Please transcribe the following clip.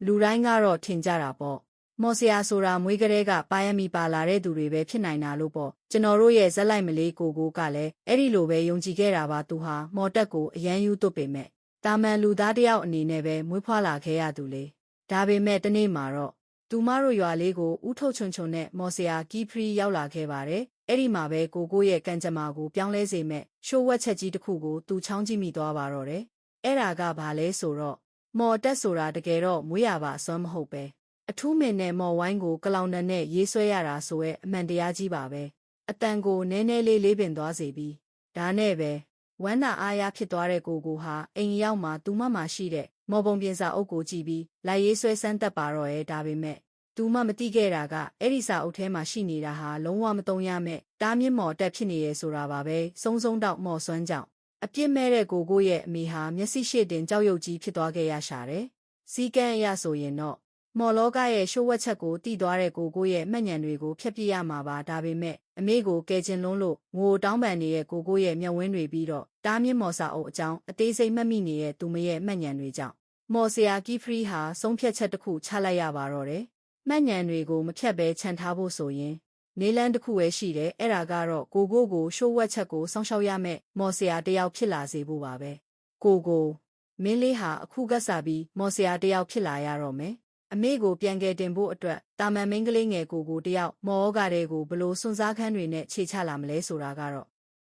လူတိုင်းကတော့ထင်ကြတာပေါ့မော်ဆရာဆိုတာမွေးကလေးကပါရမီပါလာတဲ့သူတွေပဲဖြစ်နိုင်တာလို့ပေါ့ကျွန်တော်တို့ရဲ့ဇက်လိုက်မလေးကိုကလည်းအဲ့ဒီလိုပဲယုံကြည်ခဲ့တာပါသူဟာမော်တက်ကိုအရန်ယူသွတ်ပေမဲ့တာမန်လူသားတယောက်အနေနဲ့ပဲမွေးဖွားလာခဲ့ရသူလေဒါပေမဲ့တနေ့မှာတော့သူမတို့ရွာလေးကိုဥထုတ်ချွန်ချွန်နဲ့မော်ဆရာကီဖရီရောက်လာခဲ့ပါတယ်အဲ့ဒီမှာပဲကိုရဲ့ကံကြမ္မာကိုပြောင်းလဲစေမဲ့ရှိုးဝက်ချက်ကြီးတစ်ခုကိုသူချောင်းကြည့်မိသွားပါတော့တယ်အဲ့ဒါကဘာလဲဆိုတော့မော်တက်ဆိုတာတကယ်တော့မွေးရပါအစွမ်းမဟုတ်ပဲအထူးမင်းနဲ့မော်ဝိုင်းကိုကလောင်နံနဲ့ရေးဆွဲရတာဆိုရဲအမှန်တရားကြီးပါပဲအတန်ကိုနည်းနည်းလေးပင်သွားစေပြီးဒါနဲ့ပဲဝမ်းနာအားရဖြစ်သွားတဲ့ကိုဟာအိမ်ရောက်မှသူမရှိတဲ့မော်ပုံပြင်စာအုပ်ကိုကြည့်ပြီးလိုက်ရေးဆွဲစမ်းတက်ပါတော့ရဲ့ဒါပေမဲ့သူမသိခဲ့တာကအဲ့ဒီစာအုပ်ထဲမှာရှိနေတာဟာလုံးဝမတုံရမဲ့တားမြင့်မော်တက်ဖြစ်နေရဲဆိုတာပါပဲစုံတောက်မော်စွမ်းကြောင့်အပြစ်မဲ့တဲ့ကိုရဲ့အမေဟာမျက်စိရှေ့တင်ကြောက်ရွံ့ကြီးဖြစ်သွားခဲ့ရရှာတယ်စီကံအရဆိုရင်တော့မော်လောကရဲ့ရှိုးဝက်ချက်ကိုတီးသွားတဲ့ကိုရဲ့မှတ်ဉဏ်တွေကိုဖျက်ပြရမှာပါဒါပေမဲ့အမေကိုကယ်ကျင်လွန်းလို့ငိုတောင်းပန်နေတဲ့ကိုရဲ့မျက်ဝန်းတွေပြီးတော့တားမြင့်မော်စာအုပ်အကြောင်းအသေးစိတ်မှတ်မိနေတဲ့သူမရဲ့မှတ်ဉဏ်တွေကြောင့်မော်ဆရာကီဖရီဟာဆုံးဖြတ်ချက်တစ်ခုချလိုက်ရပါတော့တယ်မှတ်ဉဏ်တွေကိုမဖြတ်ဘဲခြံထားဖို့ဆိုရင်နေလန်းတစ်ခုပဲရှိတယ်အဲ့ဒါကတော့ကိုရှိုးဝက်ချက်ကိုစောင့်ရှောက်ရမယ်မော်ဆရာတယောက်ဖြစ်လာစေဖို့ပါပဲကိုမင်းလေးဟာအခုကစားပြီးမော်ဆရာတယောက်ဖြစ်လာရတော့မယ်အမေကိုပြန်ကယ်တင်ဖို့အတွက်တာမန်မင်းကလေးငယ်ကိုတယောက်မော်ဩကားတဲ့ကိုဘလို့စွန့်စားခန်းတွေနဲ့ခြေချလာမလဲဆိုတာကတော့